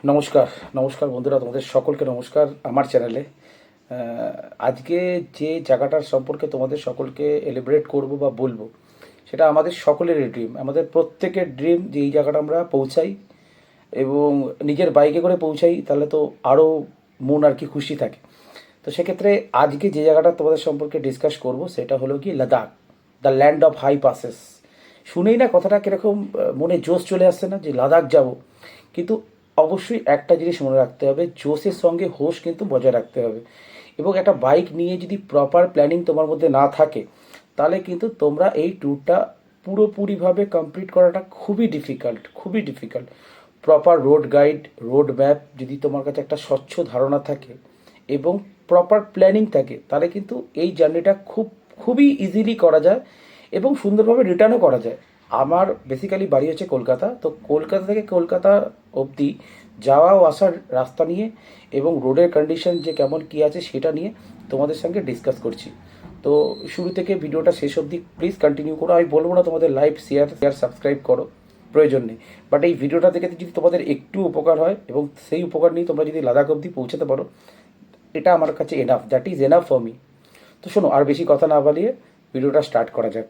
নমস্কার নমস্কার বন্ধুরা, তোমাদের সকলকে নমস্কার আমার চ্যানেলে। আজকে যে জায়গাটার সম্পর্কে তোমাদের সকলকে এলিব্রেট করব বা বলবো, সেটা আমাদের সকলেরই ড্রিম, আমাদের প্রত্যেকের ড্রিম যে এই জায়গাটা আমরা পৌঁছাই এবং নিজের বাইকে করে পৌঁছাই, তাহলে তো আরও মন আর কি খুশি থাকে। তো সেক্ষেত্রে আজকে যে জায়গাটা তোমাদের সম্পর্কে ডিসকাস করব সেটা হলো কি Ladakh, the land of high passes. শুনেই না কথাটা কীরকম মনে জোশ চলে আসছে না যে লাদাখ যাব। কিন্তু অবশ্যই একটা জিনিস মনে রাখতে হবে, জোশের সঙ্গে হোশ কিন্তু বজায় রাখতে হবে। এবং একটা বাইক নিয়ে যদি প্রপার প্ল্যানিং তোমার মধ্যে না থাকে, তাহলে কিন্তু তোমরা এই ট্যুরটা পুরোপুরিভাবে কমপ্লিট করাটা খুবই difficult. Proper road guide, road map যদি তোমার কাছে একটা স্বচ্ছ ধারণা থাকে এবং প্রপার প্ল্যানিং থাকে, তাহলে কিন্তু এই জার্নিটা খুবই ইজিলি করা যায় এবং সুন্দরভাবে রিটার্নও করা যায়। আমার বেসিক্যালি বাড়ি হচ্ছে কলকাতা, তো কলকাতা থেকে কলকাতা অবধি যাওয়া ও আসার রাস্তা নিয়ে এবং রোডের কন্ডিশন যে কেমন কী আছে সেটা নিয়ে তোমাদের সঙ্গে ডিসকাস করছি। তো শুরু থেকে ভিডিওটা শেষ অবধি প্লিজ কন্টিনিউ করো। আমি বলবো না তোমাদের লাইভ শেয়ার সাবস্ক্রাইব করো, প্রয়োজন নেই। বাট এই ভিডিওটা দেখে যদি তোমাদের একটু উপকার হয় এবং সেই উপকার নিয়ে তোমরা যদি লাদাখ অবধি পৌঁছাতে পারো, এটা আমার কাছে enough, that is enough for me. তো শোনো, আর বেশি কথা না বালিয়ে ভিডিওটা স্টার্ট করা যাক।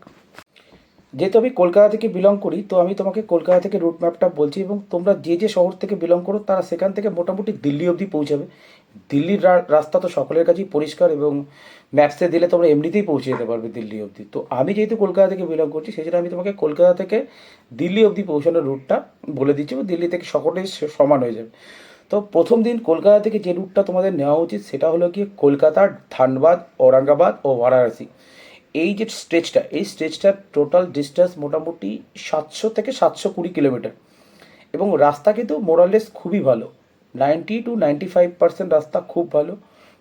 যেহেতু আমি কলকাতা থেকে বিলং করি, তো আমি তোমাকে কলকাতা থেকে রুট ম্যাপটা বলছি এবং তোমরা যে যে শহর থেকে বিলং করো তারা সেখান থেকে মোটামুটি দিল্লি অবধি পৌঁছাবে। দিল্লির রাস্তা তো সকলের কাছেই পরিষ্কার এবং ম্যাপসে দিলে তোমরা এমনিতেই পৌঁছে যেতে পারবে দিল্লি অবধি। তো আমি যেহেতু কলকাতা থেকে বিলং করছি, সেই জন্য আমি তোমাকে কলকাতা থেকে দিল্লি অবধি পৌঁছানোর রুটটা বলে দিচ্ছি এবং দিল্লি থেকে সকলেই সমান হয়ে যাবে। তো প্রথম দিন কলকাতা থেকে যে রুটটা তোমাদের নেওয়া উচিত সেটা হলো কি কলকাতা, ধানবাদ, ঔরঙ্গাবাদ ও বারাণসী। এই যে স্ট্রেচটা, এই স্ট্রেচটার টোটাল ডিস্টেন্স মোটামুটি 700 থেকে 720 কিলোমিটার এবং রাস্তা কিন্তু মোরালেস খুবই ভালো। 90 to 95% রাস্তা খুব ভালো,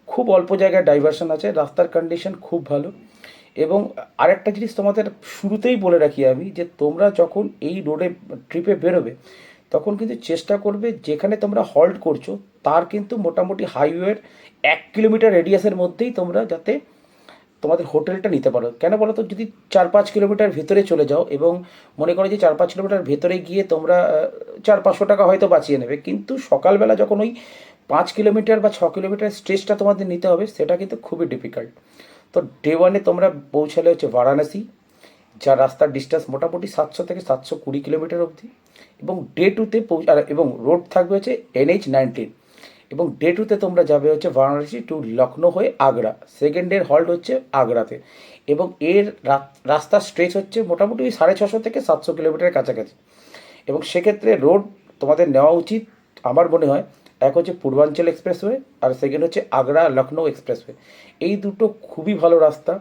খুব অল্প জায়গায় ডাইভারশন আছে, রাস্তার কন্ডিশন খুব ভালো। এবং আরেকটা জিনিস তোমাদের শুরুতেই বলে রাখি আমি, যে তোমরা যখন এই রোডে ট্রিপে বেরোবে তখন কিন্তু চেষ্টা করবে যেখানে তোমরা হল্ট করছো তার কিন্তু মোটামুটি হাইওয়ের 1 কিলোমিটার রেডিয়াসের মধ্যেই তোমরা যাতে তোমাদের হোটেলটা নিতে পারো। কেন বলো তো, যদি 4-5 কিলোমিটার ভেতরে চলে যাও এবং মনে করো যে 4-5 কিলোমিটার ভেতরে গিয়ে তোমরা 400-500 টাকা হয়তো বাঁচিয়ে নেবে, কিন্তু সকালবেলা যখন ওই 5 কিলোমিটার বা 6 কিলোমিটার স্ট্রেচটা তোমাদের নিতে হবে, সেটা কিন্তু খুবই ডিফিকাল্ট। তো ডে ওয়ানে তোমরা পৌঁছালে হচ্ছে বারাণসী, যার রাস্তার ডিস্টেন্স মোটামুটি 700 থেকে 720 কিলোমিটার অবধি। এবং ডে টুতে এবং রোড থাকবে হচ্ছে NH-19। এবং ডে টুতে তোমরা যাবে হচ্ছে বারাণসী টু লখনৌ হয়ে আগ্রা, সেকেন্ড ডের হল্ট হচ্ছে আগ্রাতে। এবং এর রাস্তার স্ট্রেচ হচ্ছে মোটামুটি 650 থেকে 700 কিলোমিটারের কাছাকাছি। এবং সেক্ষেত্রে রোড তোমাদের নেওয়া উচিত আমার মনে হয়, এক হচ্ছে পূর্বাঞ্চল এক্সপ্রেসওয়ে আর সেকেন্ড হচ্ছে আগ্রা লখনৌ এক্সপ্রেসওয়ে। এই দুটো খুবই ভালো রাস্তা,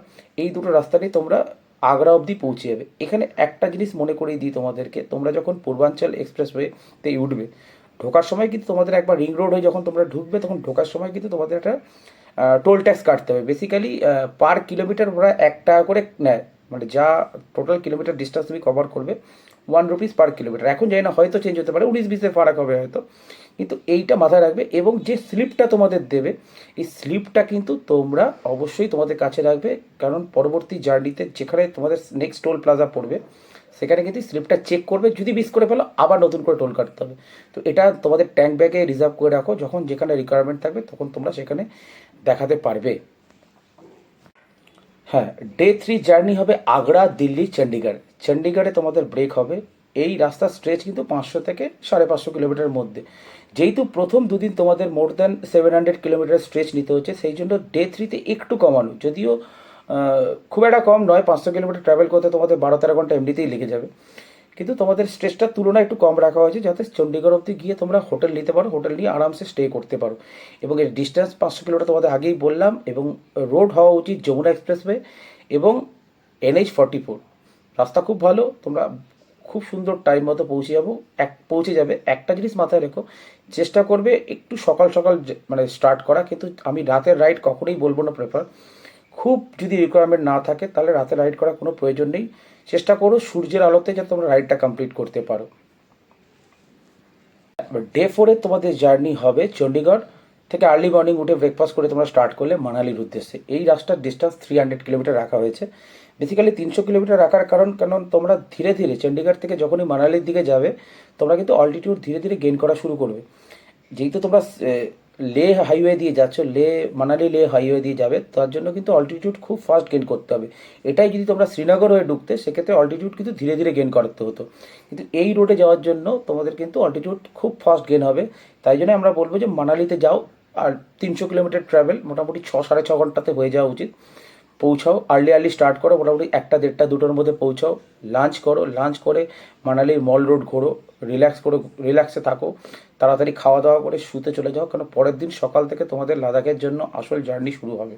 এই দুটো রাস্তা নিয়ে তোমরা আগ্রা অবধি পৌঁছে যাবে। এখানে একটা জিনিস মনে করিয়ে দিই তোমাদেরকে, তোমরা যখন পূর্বাঞ্চল এক্সপ্রেসওয়েতে উঠবে, ঢোকার সময় কিন্তু তোমাদের একবার রিং রোড হয়ে যখন তোমরা ঢুকবে, তখন ঢোকার সময় কিন্তু তোমাদের একটা টোল ট্যাক্স কাটতে হবে। বেসিক্যালি পার কিলোমিটার ওরা 1 টাকা করে নেয়, মানে যা টোটাল কিলোমিটার ডিস্টেন্স তুমি কভার করবে 1 রুপিস পার কিলোমিটার। এখন জানি না, হয়তো চেঞ্জ হতে পারে, 19-20 ফারাক হবে হয়তো, কিন্তু এইটা মাথায় রাখবে। এবং যে স্লিপটা তোমাদের দেবে, এই স্লিপটা কিন্তু তোমরা অবশ্যই তোমাদের কাছে রাখবে, কারণ পরবর্তী জার্নিতে যেখানে তোমাদের নেক্সট টোল প্লাজা পড়বে সেখানে কিন্তু স্লিপটা চেক করবে, যদি মিস করে ফেলো আবার নতুন করে টোল কাটতে হবে। তো এটা তোমাদের ট্যাঙ্ক ব্যাগে রিজার্ভ করে রাখো, যখন যেখানে রিকোয়ারমেন্ট থাকবে তখন তোমরা সেখানে দেখাতে পারবে। হ্যাঁ, ডে 3 জার্নি হবে আগ্রা, দিল্লি, চণ্ডীগড়। চণ্ডীগড়ে তোমাদের ব্রেক হবে। এই রাস্তার স্ট্রেচ কিন্তু 500 থেকে 550 কিলোমিটারের মধ্যে। যেহেতু প্রথম দুদিন তোমাদের মোর দ্যান 700 কিলোমিটার স্ট্রেচ নিতে হচ্ছে, সেই জন্য ডে 3তে একটু কমানো, যদিও খুব একটা কম নয়। 500 কিলোমিটার ট্রাভেল করতে তোমাদের 12-13 ঘন্টা এমনিতেই লেগে যাবে, কিন্তু তোমাদের স্ট্রেসটার তুলনায় একটু কম রাখা হয়েছে যাতে চণ্ডীগড় অবধি গিয়ে তোমরা হোটেল নিতে পারো, হোটেল নিয়ে আরামসে স্টে করতে পারো। এবং এর ডিস্টেন্স 500 কিলোমিটার তোমাদের আগেই বললাম। এবং রোড হওয়া উচিত যমুনা এক্সপ্রেসওয়ে এবং NH-44। রাস্তা খুব ভালো, তোমরা খুব সুন্দর টাইম মতো পৌঁছে যাবে। একটা জিনিস মাথায় রেখো, চেষ্টা করবে একটু সকাল সকাল মানে স্টার্ট করা, কিন্তু আমি রাতের রাইড কখনোই বলবো না প্রেফার। খুব যদি রিকোয়ারমেন্ট না থাকে তাহলে রাতে রাইড করার কোনো প্রয়োজন নেই। চেষ্টা করো সূর্যের আলোতে যাতে তোমরা রাইডটা কমপ্লিট করতে পারো। ডে 4-এ তোমাদের জার্নি হবে চণ্ডীগড় থেকে। আর্লি মর্নিং উঠে ব্রেকফাস্ট করে তোমরা স্টার্ট করলে মানালির উদ্দেশ্যে। এই রাস্তার ডিস্টেন্স 300 কিলোমিটার রাখা হয়েছে। বেসিক্যালি 300 কিলোমিটার রাখার কারণ তোমরা ধীরে ধীরে চণ্ডীগড় থেকে যখনই মানালির দিকে যাবে, তোমরা কিন্তু অল্টিটিউড ধীরে ধীরে গেইন করা শুরু করবে। যেহেতু তোমরা লে হাইওয়ে দিয়ে যাচ্ছ, মানালি লে হাইওয়ে দিয়ে যাবে, তার জন্য কিন্তু অল্টিটিউড খুব ফাস্ট গেন করতে হবে। এটাই যদি তোমরা শ্রীনগর হয়ে ঢুকতে, সেক্ষেত্রে অল্টিটিউড কিন্তু ধীরে ধীরে গেন করতে হতো। কিন্তু এই রোডে যাওয়ার জন্য তোমাদের কিন্তু অল্টিটিউড খুব ফাস্ট গেন হবে। তাই জন্য আমরা বলবো যে মানালিতে যাও। আর 300 কিলোমিটার ট্রাভেল মোটামুটি 6 সাড়ে 6 ঘন্টাতে হয়ে যাওয়া উচিত। পৌঁছাও, আর্লি আর্লি স্টার্ট করো, মোটামুটি 1টা 1:30 2টোর মধ্যে পৌঁছাও। লাঞ্চ করো, লাঞ্চ করে মানালির মল রোড ঘোরো, রিল্যাক্স করো, রিল্যাক্সে থাকো। তাড়াতাড়ি খাওয়া দাওয়া করে শুতে চলে যাও, কারণ পরের দিন সকাল থেকে তোমাদের লাদাখের জন্য আসল জার্নি শুরু হবে।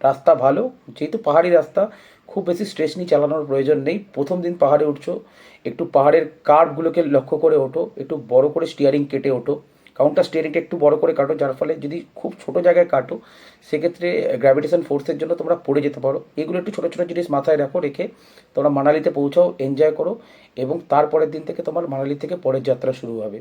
রাস্তা ভালো, যেহেতু পাহাড়ি রাস্তা, খুব বেশি স্ট্রেস নিয়ে চালানোর প্রয়োজন নেই। প্রথম দিন পাহাড়ে উঠছো, একটু পাহাড়ের কার্ভগুলোকে লক্ষ্য করে ওঠো, একটু বড় করে স্টিয়ারিং কেটে ওঠো। কাউন্টার স্টিয়ারিংটা একটু বড় করে কাটো, যার ফলে যদি খুব ছোট জায়গায় কাটো, সেক্ষেত্রে গ্র্যাভিটেশন ফোর্সের জন্য তোমরা পড়ে যেতে পারো। এগুলো একটু ছোটো ছোটো জিনিস মাথায় রাখো, রেখে তোমরা মানালিতে পৌঁছাও, এনজয় করো, এবং তারপরের দিন থেকে তোমার মানালি থেকে পরের যাত্রা শুরু হবে।